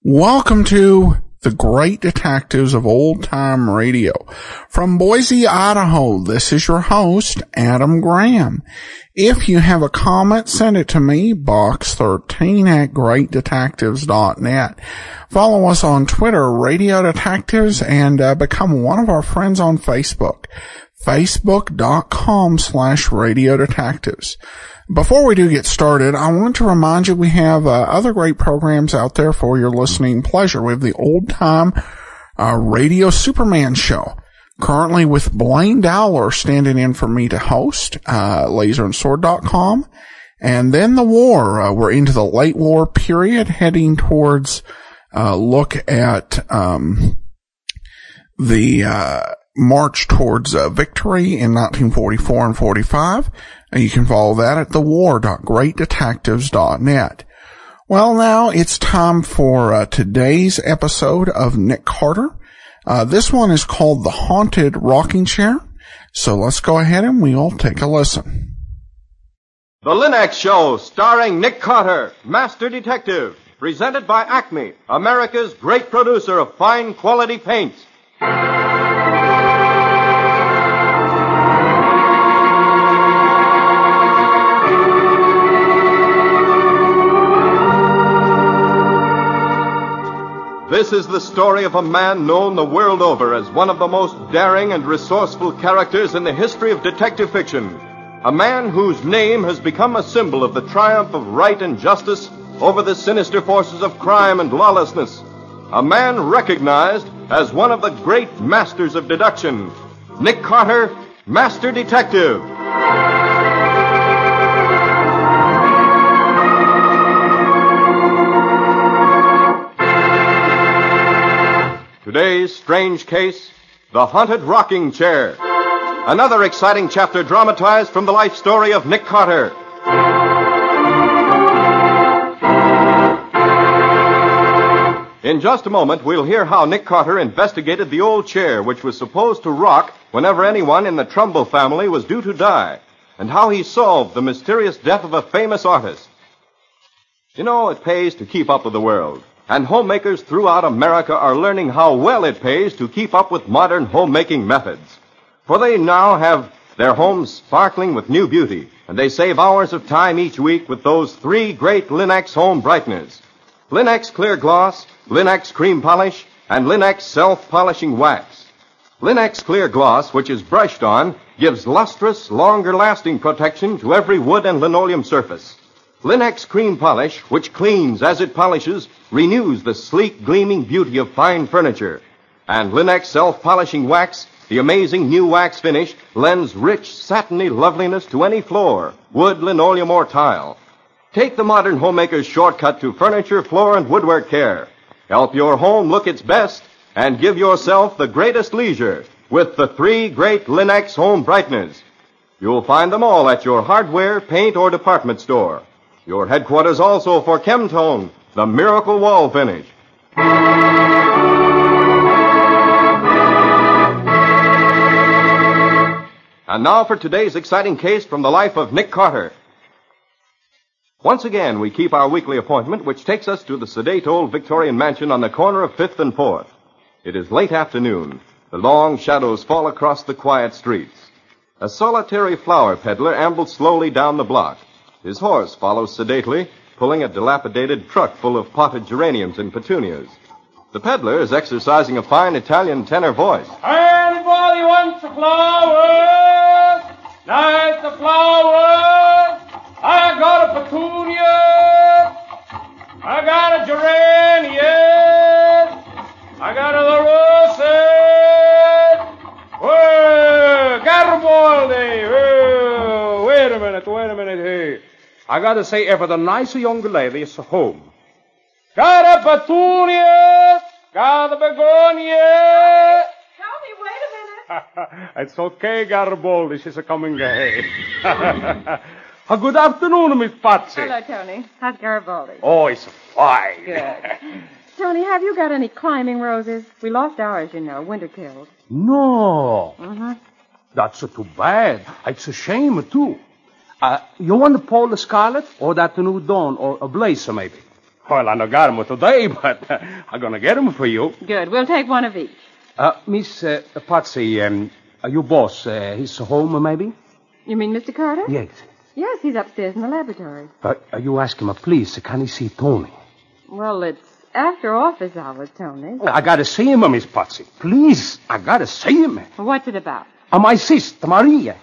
Welcome to the Great Detectives of Old Time Radio. From Boise, Idaho, this is your host, Adam Graham. If you have a comment, send it to me, box13@greatdetectives.net. Follow us on Twitter, Radio Detectives, and become one of our friends on Facebook, facebook.com/Radio Detectives. Before we do get started, I want to remind you we have other great programs out there for your listening pleasure. We have the Old Time Radio Superman Show, currently with Blaine Dowler standing in for me to host, laserandsword.com. And then The War. We're into the late war period, heading towards look at the march towards victory in 1944 and 45. You can follow that at thewar.greatdetectives.net. Well, now it's time for today's episode of Nick Carter. This one is called The Haunted Rocking Chair. So let's go ahead and we'll take a listen. The Linux Show, starring Nick Carter, Master Detective, presented by Acme, America's great producer of fine quality paints. This is the story of a man known the world over as one of the most daring and resourceful characters in the history of detective fiction. A man whose name has become a symbol of the triumph of right and justice over the sinister forces of crime and lawlessness. A man recognized as one of the great masters of deduction. Nick Carter, Master Detective. Today's strange case, The Haunted Rocking Chair. Another exciting chapter dramatized from the life story of Nick Carter. In just a moment, we'll hear how Nick Carter investigated the old chair which was supposed to rock whenever anyone in the Trumbull family was due to die, and how he solved the mysterious death of a famous artist. You know, it pays to keep up with the world. And homemakers throughout America are learning how well it pays to keep up with modern homemaking methods. For they now have their homes sparkling with new beauty, and they save hours of time each week with those three great Linux home brighteners. Linux Clear Gloss, Linux Cream Polish, and Linux Self-Polishing Wax. Linux Clear Gloss, which is brushed on, gives lustrous, longer-lasting protection to every wood and linoleum surface. Linux Cream Polish, which cleans as it polishes, renews the sleek, gleaming beauty of fine furniture. And Linux Self-Polishing Wax, the amazing new wax finish, lends rich, satiny loveliness to any floor, wood, linoleum, or tile. Take the modern homemaker's shortcut to furniture, floor, and woodwork care. Help your home look its best and give yourself the greatest leisure with the three great Linux home brighteners. You'll find them all at your hardware, paint, or department store. Your headquarters also for Chemtone, the miracle wall finish. And now for today's exciting case from the life of Nick Carter. Once again, we keep our weekly appointment, which takes us to the sedate old Victorian mansion on the corner of 5th and 4th. It is late afternoon. The long shadows fall across the quiet streets. A solitary flower peddler ambles slowly down the block. His horse follows sedately, pulling a dilapidated truck full of potted geraniums and petunias. The peddler is exercising a fine Italian tenor voice. Anybody wants the flowers? Nice the flowers. I got a petunia. I got a geranium. I got a roses. Whoa, Garibaldi. Whoa, wait a minute, hey. I gotta say, if the nice young lady is home. Got a petunia. Got the begonia. Tony, wait a minute. It's okay, Garibaldi. She's coming ahead. Good afternoon, Miss Patsy. Hello, Tony. How's Garibaldi? Oh, it's fine. Good. Tony, have you got any climbing roses? We lost ours, you know, winter killed. No. Mm-hmm. That's too bad. It's a shame, too. You want the Paul Scarlet or that new Dawn or a Blazer, maybe? Well, I don't got 'em today, but I'm going to get 'em for you. Good. We'll take one of each. Miss Patsy, your boss, he's home, maybe? You mean Mr. Carter? Yes. Yes, he's upstairs in the laboratory. You ask him, please, can he see Tony? Well, it's after office hours, Tony. I got to see him, Miss Patsy. Please, I got to see him. What's it about? My sister, Maria.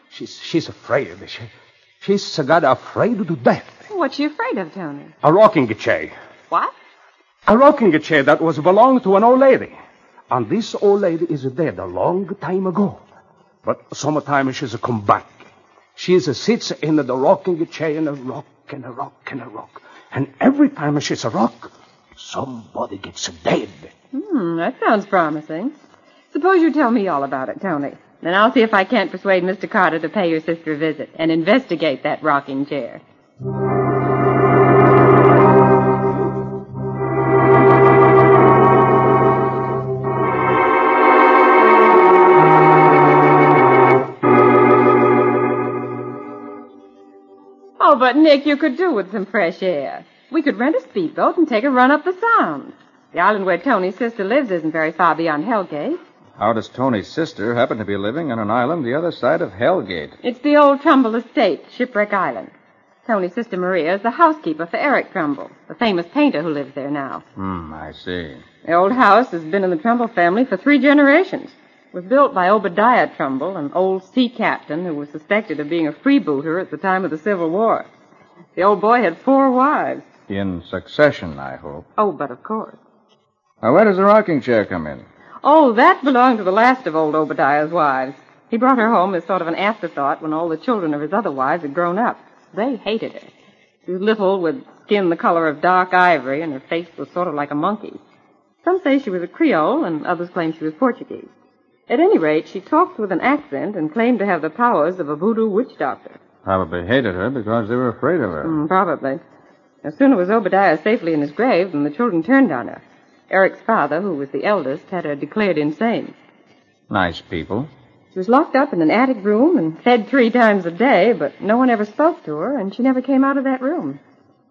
She's afraid. She's got afraid to death. What's she afraid of, Tony? A rocking chair. What? A rocking chair that was belonged to an old lady. And this old lady is dead a long time ago. But sometimes she's come back. She sits in the rocking chair and a rock and a rock and a rock. And every time she's a rock, somebody gets dead. That sounds promising. Suppose you tell me all about it, Tony. Then I'll see if I can't persuade Mr. Carter to pay your sister a visit and investigate that rocking chair. Oh, but Nick, you could do with some fresh air. We could rent a speedboat and take a run up the Sound. The island where Tony's sister lives isn't very far beyond Hellgate. How does Tony's sister happen to be living on an island the other side of Hellgate? It's the old Trumbull estate, Shipwreck Island. Tony's sister Maria is the housekeeper for Eric Trumbull, the famous painter who lives there now. I see. The old house has been in the Trumbull family for 3 generations. It was built by Obadiah Trumbull, an old sea captain who was suspected of being a freebooter at the time of the Civil War. The old boy had 4 wives. In succession, I hope. Oh, but of course. Now, where does the rocking chair come in? Oh, that belonged to the last of old Obadiah's wives. He brought her home as sort of an afterthought when all the children of his other wives had grown up. They hated her. She was little, with skin the color of dark ivory, and her face was sort of like a monkey's. Some say she was a Creole, and others claim she was Portuguese. At any rate, she talked with an accent and claimed to have the powers of a voodoo witch doctor. Probably hated her because they were afraid of her. Probably. No sooner was Obadiah safely in his grave than the children turned on her. Eric's father, who was the eldest, had her declared insane. Nice people. She was locked up in an attic room and fed 3 times a day, but no one ever spoke to her, and she never came out of that room.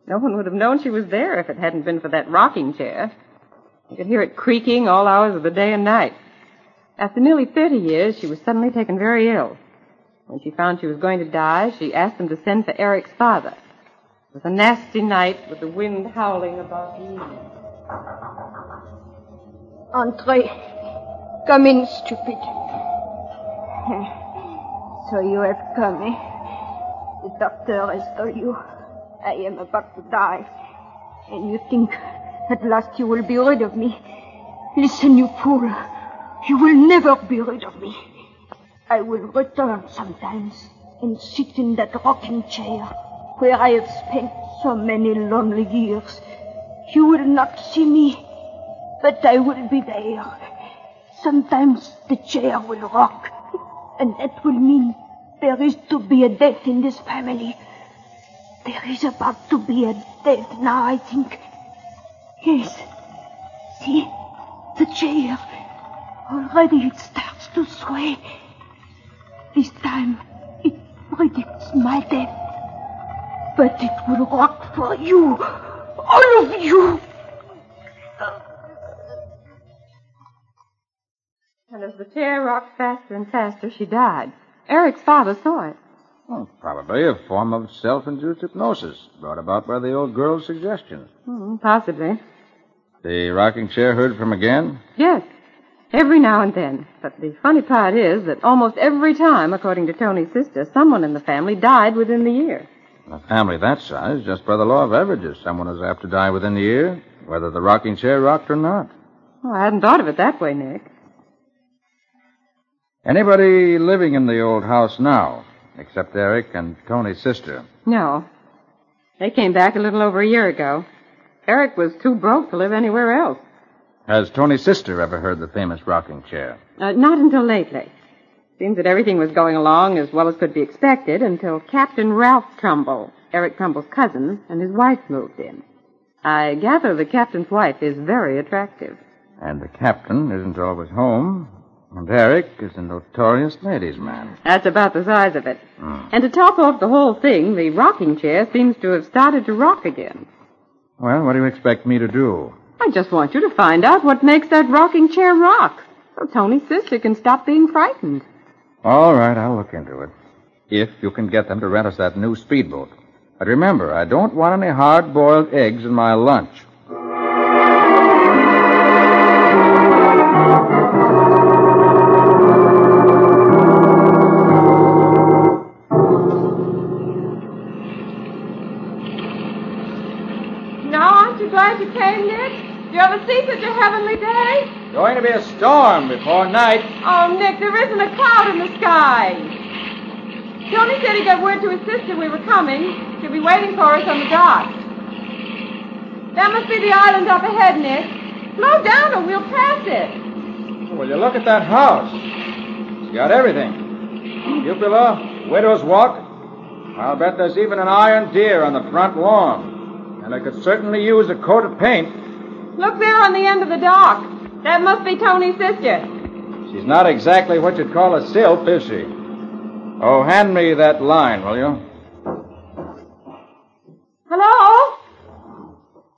No one would have known she was there if it hadn't been for that rocking chair. You could hear it creaking all hours of the day and night. After nearly 30 years, she was suddenly taken very ill. When she found she was going to die, she asked them to send for Eric's father. It was a nasty night with the wind howling about the evening. Entrez. Come in, stupid. So you have come, eh? The doctor has told you I am about to die. And you think at last you will be rid of me. Listen, you fool. You will never be rid of me. I will return sometimes and sit in that rocking chair where I have spent so many lonely years. You will not see me, but I will be there. Sometimes the chair will rock, and that will mean there is to be a death in this family. There is about to be a death now, I think. Yes. See? The chair. Already it starts to sway. This time, it predicts my death. But it will rock for you. All of you. And as the chair rocked faster and faster, she died. Eric's father saw it. Well, probably a form of self-induced hypnosis brought about by the old girl's suggestion. Possibly. The rocking chair heard from again? Yes. Every now and then. But the funny part is that almost every time, according to Tony's sister, someone in the family died within the year. A family that size, just by the law of averages, someone is apt to die within the year, whether the rocking chair rocked or not. Oh, I hadn't thought of it that way, Nick. Anybody living in the old house now, except Eric and Tony's sister? No. They came back a little over a year ago. Eric was too broke to live anywhere else. Has Tony's sister ever heard the famous rocking chair? Not until lately. Seems that everything was going along as well as could be expected until Captain Ralph Trumbull, Eric Trumbull's cousin, and his wife moved in. I gather the captain's wife is very attractive. And the captain isn't always home. And Eric is a notorious ladies' man. That's about the size of it. And to top off the whole thing, the rocking chair seems to have started to rock again. Well, what do you expect me to do? I just want you to find out what makes that rocking chair rock, so Tony's sister can stop being frightened. All right, I'll look into it. If you can get them to rent us that new speedboat. But remember, I don't want any hard-boiled eggs in my lunch. Glad you came, Nick. Do you ever see such a heavenly day? Going to be a storm before night. Oh, Nick, there isn't a cloud in the sky. Tony said he got word to his sister we were coming. She'll be waiting for us on the dock. That must be the island up ahead, Nick. Slow down or we'll pass it. Well, you look at that house. It's got everything. Cupola, widow's walk. I'll bet there's even an iron deer on the front lawn. And I could certainly use a coat of paint. Look there on the end of the dock. That must be Tony's sister. She's not exactly what you'd call a sylph, is she? Oh, hand me that line, will you? Hello?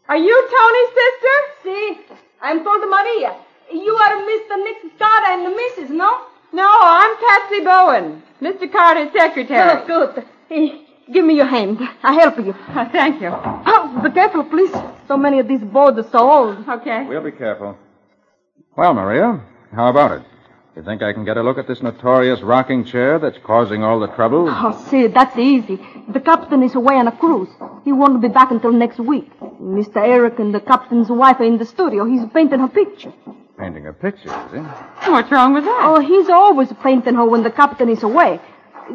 Are you Tony's sister? Si, I'm called Maria. You are Mr. Nick Carter and the missus, no? No, I'm Patsy Bowen, Mr. Carter's secretary. Oh, good. Hey, give me your hand. I'll help you. Thank you. Oh, be careful, please. So many of these boards are so old. Okay. We'll be careful. Well, Maria, how about it? You think I can get a look at this notorious rocking chair that's causing all the trouble? Oh, see, that's easy. The captain is away on a cruise. He won't be back until next week. Mr. Eric and the captain's wife are in the studio. He's painting her picture. Painting a picture, is he? What's wrong with that? Oh, he's always painting her when the captain is away.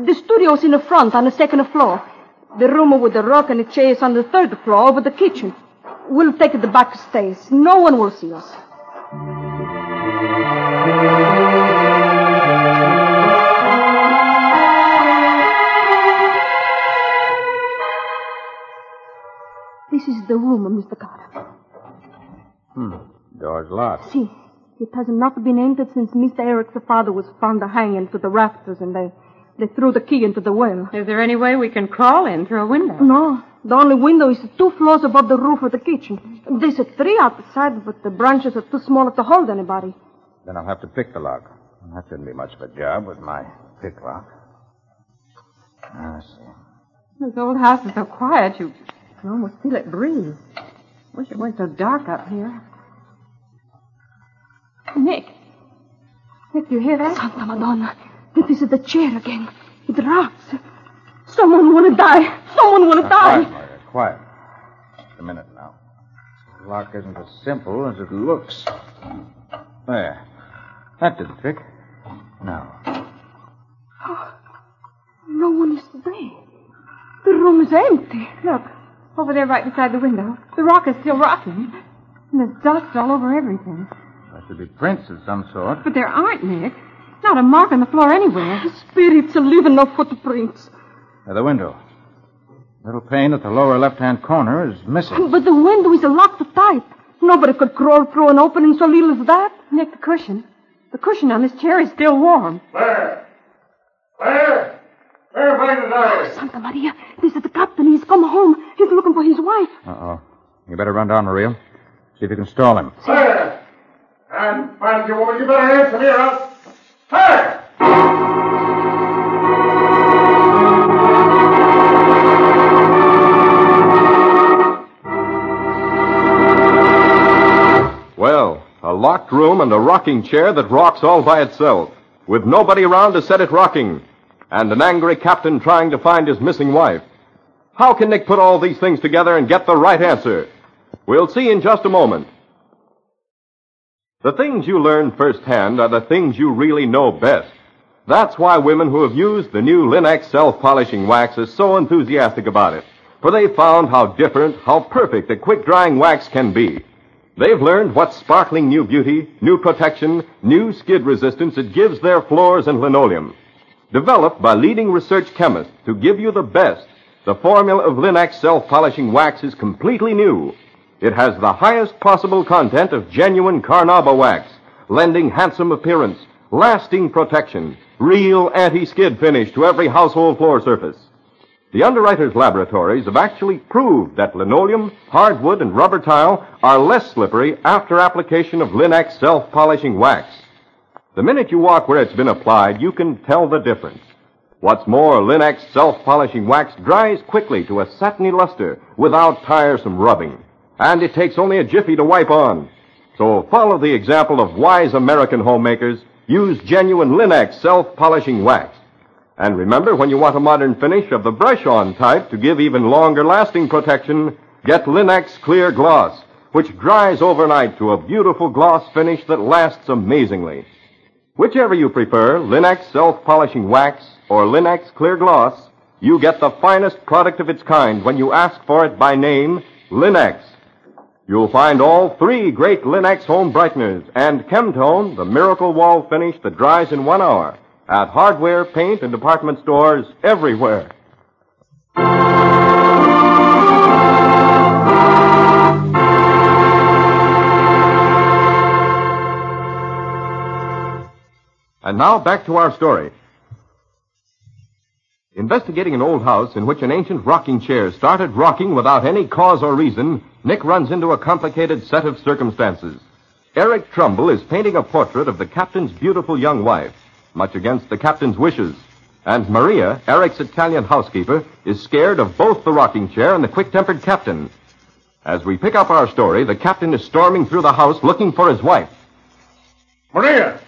The studio's in the front on the second floor. The room with the rock and the chair is on the third floor over the kitchen. We'll take the back stairs. No one will see us. This is the room, Mr. Carter. Door's locked. See, it has not been entered since Mr. Eric's father was found hanging to the rafters, and they threw the key into the well. Is there any way we can crawl in through a window? No. The only window is 2 floors above the roof of the kitchen. There's 3 outside, but the branches are too small to hold anybody. Then I'll have to pick the lock. That shouldn't be much of a job with my pick lock. I see. This old house is so quiet, you can almost feel it breathe. Wish it weren't so dark up here. Nick, do you hear that? Santa Madonna. This is the chair again. It rocks. Someone want to die. Someone want to die. Quiet, Margaret, quiet. Just a minute now. The lock isn't as simple as it looks. There. That did the trick. Now. Oh, no one is there. The room is empty. Look, over there right beside the window. The rock is still rocking. And there's dust all over everything. There should be prints of some sort. But there aren't, Nick. Not a mark on the floor anywhere. Spirits are leaving no footprints. At the window. Little pane at the lower left-hand corner is missing. But the window is locked tight. Nobody could crawl through an opening so little as that. Nick, the cushion. The cushion on this chair is still warm. Claire! Claire! Claire, find the diary. Santa Maria, this is the captain. He's come home. He's looking for his wife. Uh-oh. You better run down, Maria. See if you can stall him. Claire! And find you, woman. You better answer me or else. Claire! Well, a locked room and a rocking chair that rocks all by itself, with nobody around to set it rocking, and an angry captain trying to find his missing wife. How can Nick put all these things together and get the right answer? We'll see in just a moment. The things you learn firsthand are the things you really know best. That's why women who have used the new Linex self-polishing wax are so enthusiastic about it, for they've found how different, how perfect a quick-drying wax can be. They've learned what sparkling new beauty, new protection, new skid resistance it gives their floors and linoleum. Developed by leading research chemists to give you the best, the formula of Linex self-polishing wax is completely new. It has the highest possible content of genuine Carnauba wax, lending handsome appearance, lasting protection, real anti-skid finish to every household floor surface. The underwriters' laboratories have actually proved that linoleum, hardwood, and rubber tile are less slippery after application of Linex self-polishing wax. The minute you walk where it's been applied, you can tell the difference. What's more, Linex self-polishing wax dries quickly to a satiny luster without tiresome rubbing. And it takes only a jiffy to wipe on. So follow the example of wise American homemakers. Use genuine Linex self-polishing wax. And remember, when you want a modern finish of the brush-on type to give even longer-lasting protection, get Linex Clear Gloss, which dries overnight to a beautiful gloss finish that lasts amazingly. Whichever you prefer, Linex self-polishing wax or Linex Clear Gloss, you get the finest product of its kind when you ask for it by name, Linex. You'll find all three great Linex home brighteners and Chemtone, the miracle wall finish that dries in 1 hour, at hardware, paint, and department stores everywhere. And now back to our story. Investigating an old house in which an ancient rocking chair started rocking without any cause or reason, Nick runs into a complicated set of circumstances. Eric Trumbull is painting a portrait of the captain's beautiful young wife, much against the captain's wishes. And Maria, Eric's Italian housekeeper, is scared of both the rocking chair and the quick-tempered captain. As we pick up our story, the captain is storming through the house looking for his wife. Maria!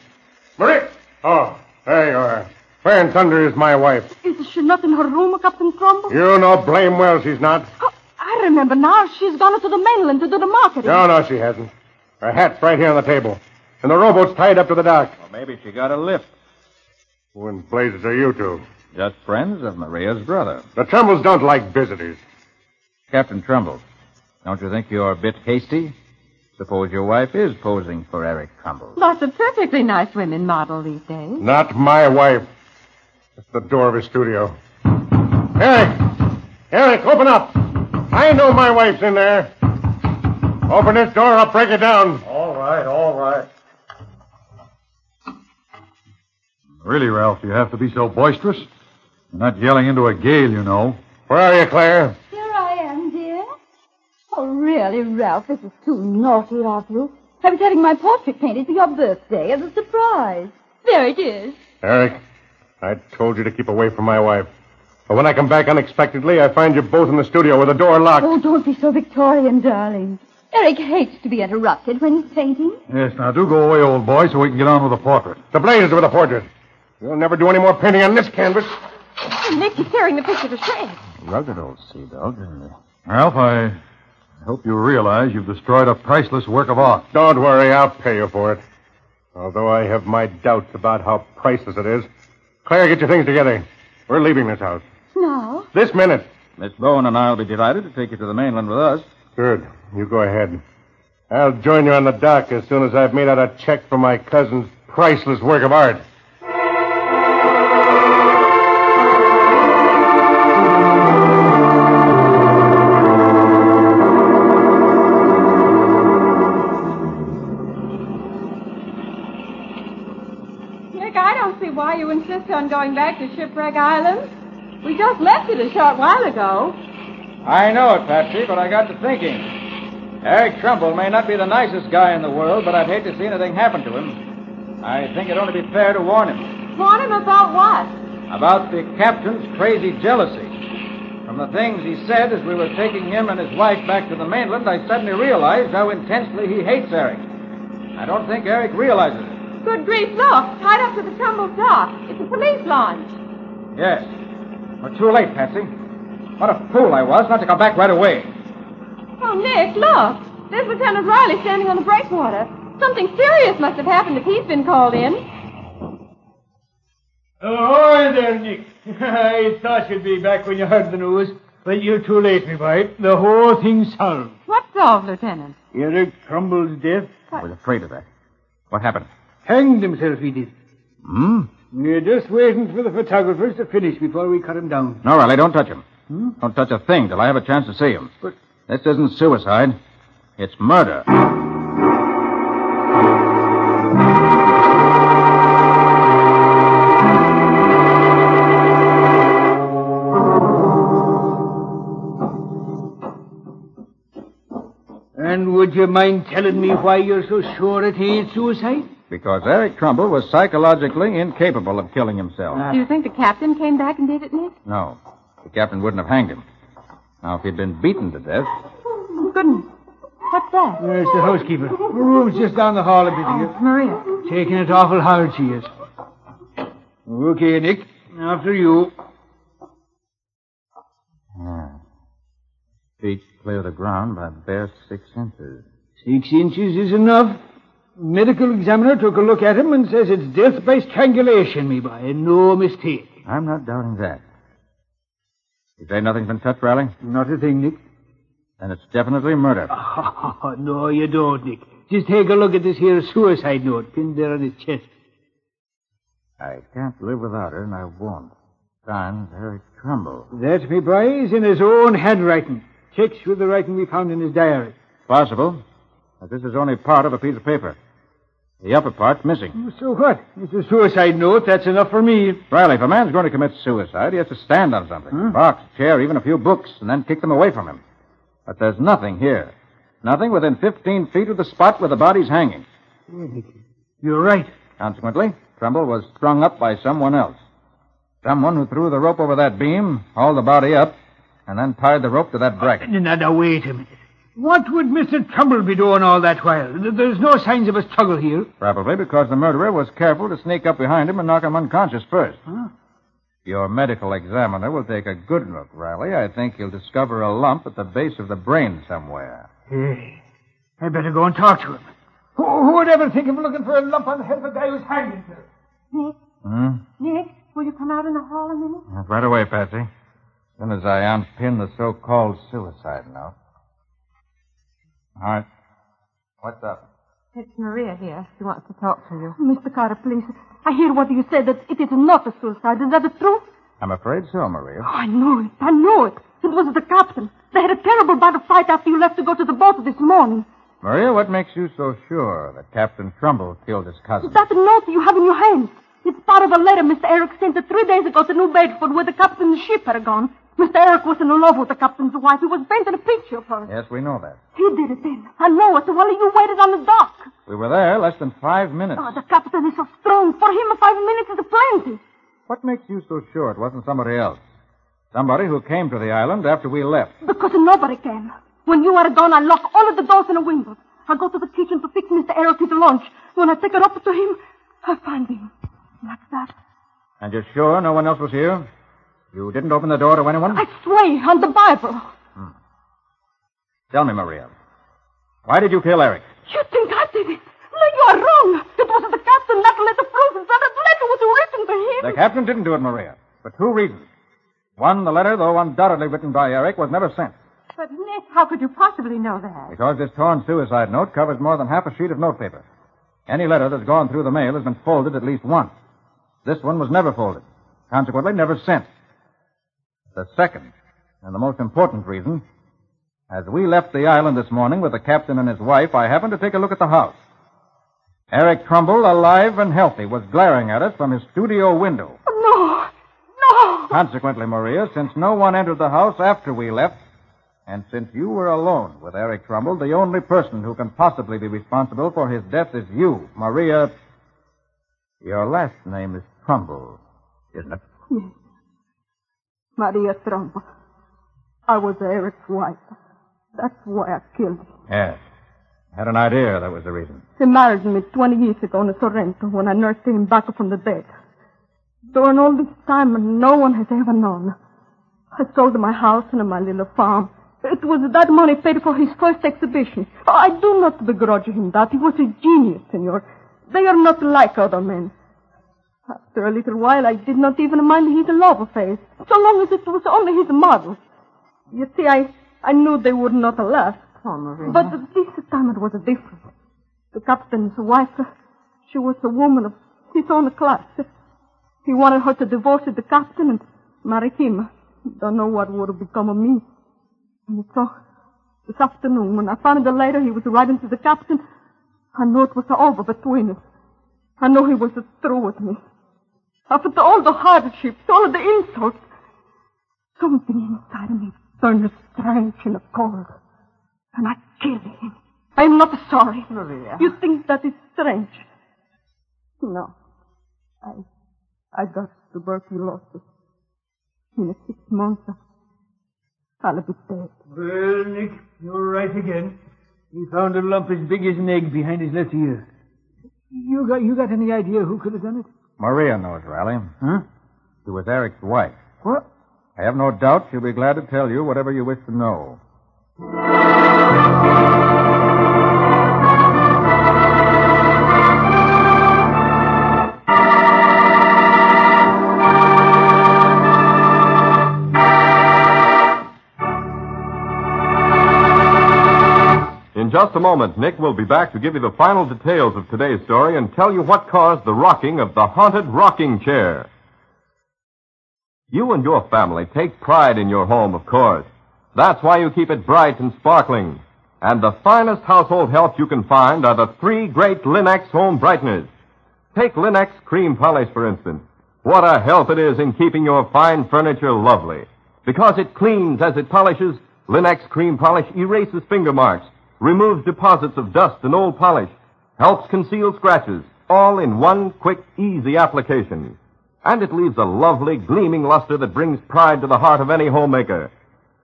Maria! Oh, there you are. Where in thunder is my wife? Is she not in her room, Captain Trumbull? You know blame well she's not. Oh, I remember now. She's gone to the mainland to do the marketing. No, she hasn't. Her hat's right here on the table. And the rowboat's tied up to the dock. Well, maybe she got a lift. Who in blazes are you two? Just friends of Maria's brother. The Trumbulls don't like visitors. Captain Trumbull, don't you think you're a bit hasty? Suppose your wife is posing for Eric Trumbull. Lots of perfectly nice women model these days. Not my wife. That's the door of his studio. Eric! Eric, open up! I know my wife's in there. Open this door or I'll break it down. All right. Really, Ralph, you have to be so boisterous. You're not yelling into a gale, you know. Where are you, Claire? Here I am, dear. Oh, really, Ralph, this is too naughty of you. I was having my portrait painted for your birthday as a surprise. There it is. Eric, I told you to keep away from my wife. But when I come back unexpectedly, I find you both in the studio with the door locked. Oh, don't be so Victorian, darling. Eric hates to be interrupted when he's painting. Yes, now do go away, old boy, so we can get on with the portrait. The blazes with the portrait. You'll never do any more painting on this canvas. Oh, Nick, he's tearing the picture to shreds. Rugged old sea dog, isn't he? Ralph, I hope you realize you've destroyed a priceless work of art. Don't worry, I'll pay you for it. Although I have my doubts about how priceless it is. Claire, get your things together. We're leaving this house. Now? This minute. Miss Bowen and I'll be delighted to take you to the mainland with us. Good. You go ahead. I'll join you on the dock as soon as I've made out a check for my cousin's priceless work of art. Nick, I don't see why you insist on going back to Shipwreck Island. We just left it a short while ago. I know it, Patsy, but I got to thinking. Eric Trumbull may not be the nicest guy in the world, but I'd hate to see anything happen to him. I think it'd only be fair to warn him. Warn him about what? About the captain's crazy jealousy. From the things he said as we were taking him and his wife back to the mainland, I suddenly realized how intensely he hates Eric. I don't think Eric realizes it. Good grief, look. Tied up to the Trumbull dock. It's a police launch. Yes. We're too late, Patsy. What a fool I was not to come back right away. Oh, Nick, look. There's Lieutenant Riley standing on the breakwater. Something serious must have happened if he's been called in. Oh, hi there, Nick. I thought you'd be back when you heard the news. Well, you're too late, me boy. The whole thing's solved. What's solved, Lieutenant? Eric Trumble's death. I was afraid of that. What happened? Hanged himself, he did. Hmm? We're just waiting for the photographers to finish before we cut him down. No, Riley, don't touch him. Don't touch a thing till I have a chance to see him. But... This isn't suicide. It's murder. And would you mind telling me why you're so sure it ain't suicide? Because Eric Trumbull was psychologically incapable of killing himself. Do you think the captain came back and did it, Nick? No. The captain wouldn't have hanged him. Now, if he'd been beaten to death... Oh, goodness. What's that? There's the housekeeper. Her room's just down the hall a bit here. Maria. Taking it awful hard, she is. Okay, Nick. After you. Feet clear the ground by bare 6 inches. 6 inches is enough. Medical examiner took a look at him and says it's death by strangulation, me boy. No mistake. I'm not doubting that. You say nothing's been touched, Riley? Not a thing, Nick. Then it's definitely murder. Oh, no, you don't, Nick. Just take a look at this here suicide note pinned there on his chest. I can't live without her, and I won't. Signed, Eric Trumbull. That, me boy, is in his own handwriting. Checks with the writing we found in his diary. Possible. But this is only part of a piece of paper. The upper part's missing. So what? It's a suicide note. That's enough for me. Riley, if a man's going to commit suicide, he has to stand on something. A box, chair, even a few books, and then kick them away from him. But there's nothing here. Nothing within 15 feet of the spot where the body's hanging. You're right. Consequently, Trumbull was strung up by someone else. Someone who threw the rope over that beam, hauled the body up, and then tied the rope to that bracket. Now, wait a minute. What would Mr. Trumbull be doing all that while? There's no signs of a struggle here. Probably because the murderer was careful to sneak up behind him and knock him unconscious first. Huh? Your medical examiner will take a good look, Riley. I think he'll discover a lump at the base of the brain somewhere. Hey, I better go and talk to him. Who would ever think of looking for a lump on the head of a guy who's hanged himself? Nick? Nick, will you come out in the hall a minute? Right away, Patsy. As soon as I unpin the so-called suicide note. All right. What's up? It's Maria here. She wants to talk to you. Mr. Carter, please. I hear what you said, that it is not a suicide. Is that the truth? I'm afraid so, Maria. Oh, I know it. I know it. It was the captain. They had a terrible battle fight after you left to go to the boat this morning. Maria, what makes you so sure that Captain Trumbull killed his cousin? That note you have in your hand. It's part of a letter Mr. Eric sent 3 days ago to New Bedford where the captain's ship had gone. Mr. Eric was in love with the captain's wife. He was painting a picture of her. Yes, we know that. He did it then. I know it. While you waited on the dock. We were there less than 5 minutes. Oh, the captain is so strong. For him, 5 minutes is plenty. What makes you so sure it wasn't somebody else? Somebody who came to the island after we left. Because nobody came. When you are gone, I lock all of the doors and the windows. I go to the kitchen to fix Mr. Eric his lunch. When I take it up to him, I find him. Like that. And you're sure no one else was here? You didn't open the door to anyone? I swear on the Bible. Tell me, Maria. Why did you kill Eric? You think I did it? No, you are wrong. It was the captain that letter proves that letter was written to him. The captain didn't do it, Maria. For 2 reasons. One, the letter, though undoubtedly written by Eric, was never sent. But, Nick, how could you possibly know that? Because this torn suicide note covers more than half a sheet of notepaper. Any letter that's gone through the mail has been folded at least once. This one was never folded. Consequently, never sent. The second, and the most important reason, as we left the island this morning with the captain and his wife, I happened to take a look at the house. Eric Trumbull, alive and healthy, was glaring at us from his studio window. No. No. Consequently, Maria, since no one entered the house after we left, and since you were alone with Eric Trumbull, the only person who can possibly be responsible for his death is you, Maria. Your last name is Trumbull, isn't it? Yes. Maria Trumbull. I was Eric's wife. That's why I killed him. Yes. I had an idea that was the reason. He married me 20 years ago in Sorrento when I nursed him back from the dead. During all this time, no one has ever known. I sold my house and my little farm. It was that money paid for his first exhibition. I do not begrudge him that. He was a genius, senor. They are not like other men. After a little while, I did not even mind his love affairs, so long as it was only his model. You see, I knew they would not laugh. Oh, Maria. But this time it was different. The captain's wife, she was a woman of his own class. He wanted her to divorce the captain and marry him. Don't know what would have become of me. And so, this afternoon, when I found out later he was writing to the captain, I knew it was over between us. I knew he was through with me. After all the hardships, all of the insults, something inside of me turned strange and cold. And I killed him. I am not sorry. Maria. You think that is strange? No. I got tuberculosis. In 6 months, I'll be dead. Well, Nick, you're right again. He found a lump as big as an egg behind his left ear. You got any idea who could have done it? Maria knows, Riley. Huh? She was Eric's wife. What? I have no doubt she'll be glad to tell you whatever you wish to know. In just a moment, Nick will be back to give you the final details of today's story and tell you what caused the rocking of the haunted rocking chair. You and your family take pride in your home, of course. That's why you keep it bright and sparkling. And the finest household help you can find are the 3 great Linex home brighteners. Take Linex cream polish, for instance. What a help it is in keeping your fine furniture lovely. Because it cleans as it polishes, Linex cream polish erases finger marks, removes deposits of dust and old polish, helps conceal scratches, all in one quick, easy application. And it leaves a lovely, gleaming luster that brings pride to the heart of any homemaker.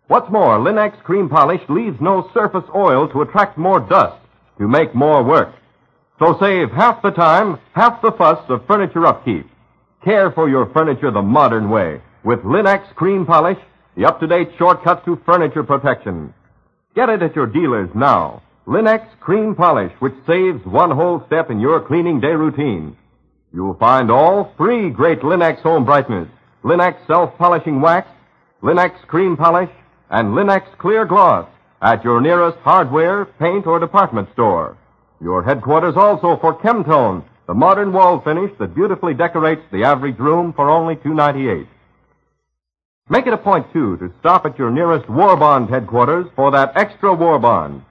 What's more, Linex cream polish leaves no surface oil to attract more dust, to make more work. So save half the time, half the fuss of furniture upkeep. Care for your furniture the modern way with Linex cream polish, the up-to-date shortcut to furniture protection. Get it at your dealers now. Linex cream polish, which saves one whole step in your cleaning day routine. You'll find all 3 great Linex home brighteners: Linex self-polishing wax, Linex cream polish, and Linex clear gloss at your nearest hardware, paint, or department store. Your headquarters also for Chemtone, the modern wall finish that beautifully decorates the average room for only $2.98. Make it a point, too, to stop at your nearest War Bond headquarters for that extra War Bond.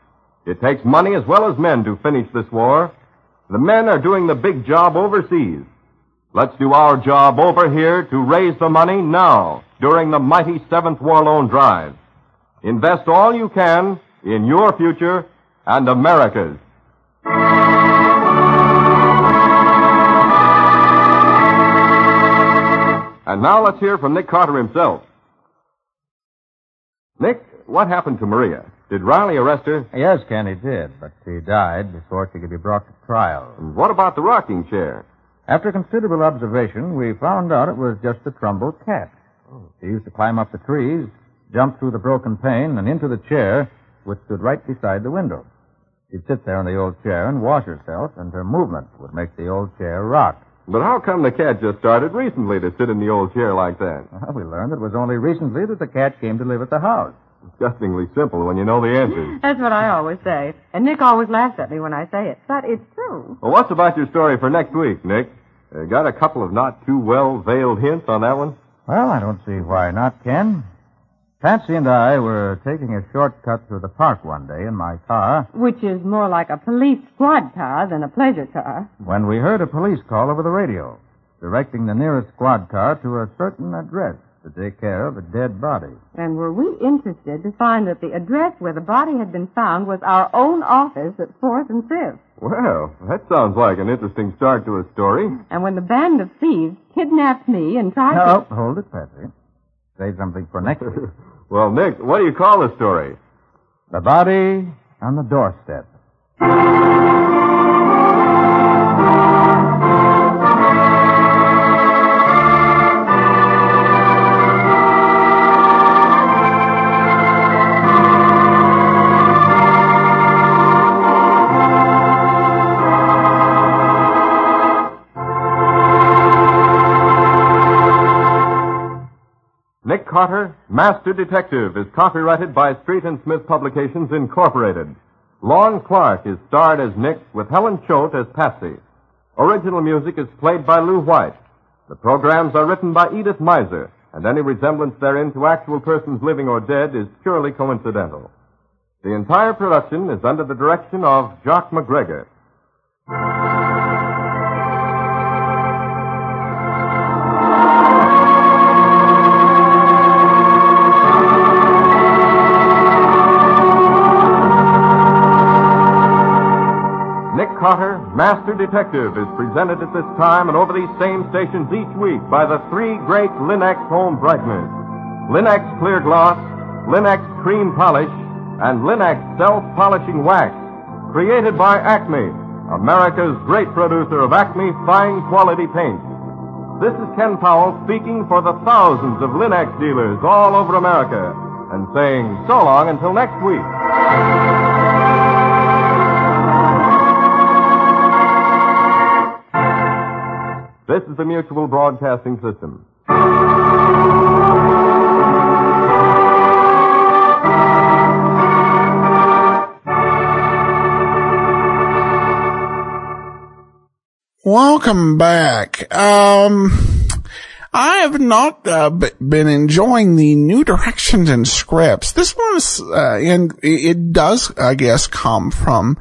It takes money as well as men to finish this war. The men are doing the big job overseas. Let's do our job over here to raise the money now during the mighty 7th War Loan Drive. Invest all you can in your future and America's. And now let's hear from Nick Carter himself. Nick, what happened to Maria? Did Riley arrest her? Yes, Ken, he did, but she died before she could be brought to trial. And what about the rocking chair? After considerable observation, we found out it was just a Trumbull cat. She used to climb up the trees, jump through the broken pane, and into the chair, which stood right beside the window. She'd sit there in the old chair and wash herself, and her movements would make the old chair rock. But how come the cat just started recently to sit in the old chair like that? Well, we learned it was only recently that the cat came to live at the house. Disgustingly simple when you know the answers. That's what I always say. And Nick always laughs at me when I say it. But it's true. Well, what's about your story for next week, Nick? Got a couple of not too well-veiled hints on that one? Well, I don't see why not, Ken. Patsy and I were taking a shortcut through the park one day in my car. Which is more like a police squad car than a pleasure car. When we heard a police call over the radio, directing the nearest squad car to a certain address to take care of a dead body. And were we interested to find that the address where the body had been found was our own office at 4th and 5th. Well, that sounds like an interesting start to a story. And when the band of thieves kidnapped me and tried No, hold it, Patsy. Save something for next week. Well, Nick, what do you call the story? The Body on the Doorstep. Nick Carter, Master Detective is copyrighted by Street and Smith Publications, Incorporated. Lon Clark is starred as Nick with Helen Choate as Patsy. Original music is played by Lou White. The programs are written by Edith Miser, and any resemblance therein to actual persons living or dead is purely coincidental. The entire production is under the direction of Jock McGregor. Nick Carter, Master Detective, is presented at this time and over these same stations each week by the three great Linex home brighteners. Linex Clear Gloss, Linex Cream Polish, and Linex Self-Polishing Wax, created by Acme, America's great producer of Acme fine quality paint. This is Ken Powell speaking for the thousands of Linex dealers all over America and saying so long until next week. This is the Mutual Broadcasting System. Welcome back. I have not been enjoying the new directions and scripts. This one's, and it does, I guess, come from,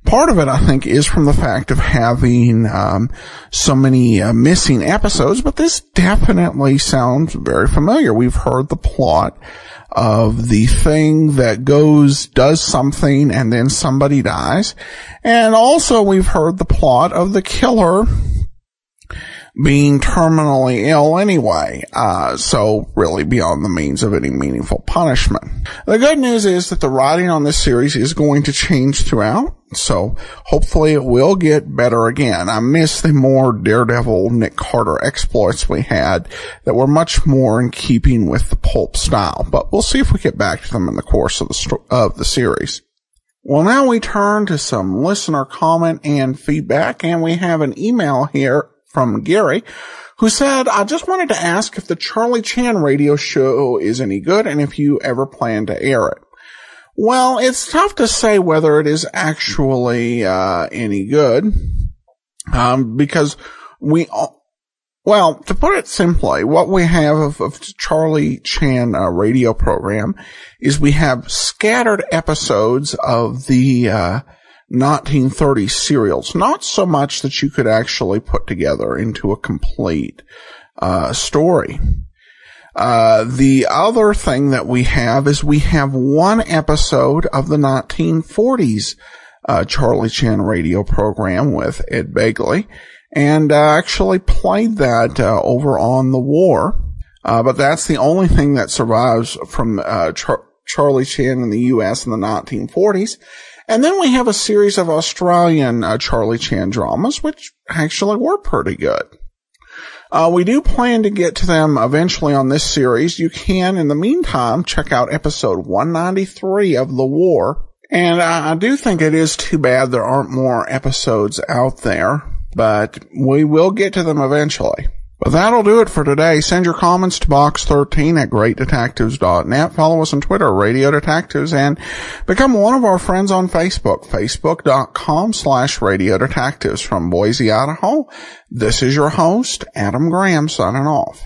part of it, I think, is from the fact of having so many missing episodes, but this definitely sounds very familiar. We've heard the plot of the thing that does something, and then somebody dies. And also we've heard the plot of the killer being terminally ill anyway, so really beyond the means of any meaningful punishment. The good news is that the writing on this series is going to change throughout, so hopefully it will get better again. I miss the more Daredevil Nick Carter exploits we had that were much more in keeping with the pulp style, but we'll see if we get back to them in the course of the series. Well, now we turn to some listener comment and feedback, and we have an email here from Gary, who said, I just wanted to ask if the Charlie Chan radio show is any good and if you ever plan to air it. Well, it's tough to say whether it is actually any good, because to put it simply, what we have of Charlie Chan radio program is we have scattered episodes of the 1930 serials, not so much that you could actually put together into a complete story. The other thing that we have is we have one episode of the 1940s Charlie Chan radio program with Ed Begley, and actually played that over on the war, but that's the only thing that survives from Charlie Chan in the U.S. in the 1940s. And then we have a series of Australian Charlie Chan dramas, which actually were pretty good. We do plan to get to them eventually on this series. You can, in the meantime, check out episode 193 of The War. And I do think it is too bad there aren't more episodes out there, but we will get to them eventually. But that'll do it for today. Send your comments to box13 at greatdetectives.net. Follow us on Twitter, Radio Detectives, and become one of our friends on Facebook, facebook.com/Radio Detectives. From Boise, Idaho, this is your host, Adam Graham, signing off.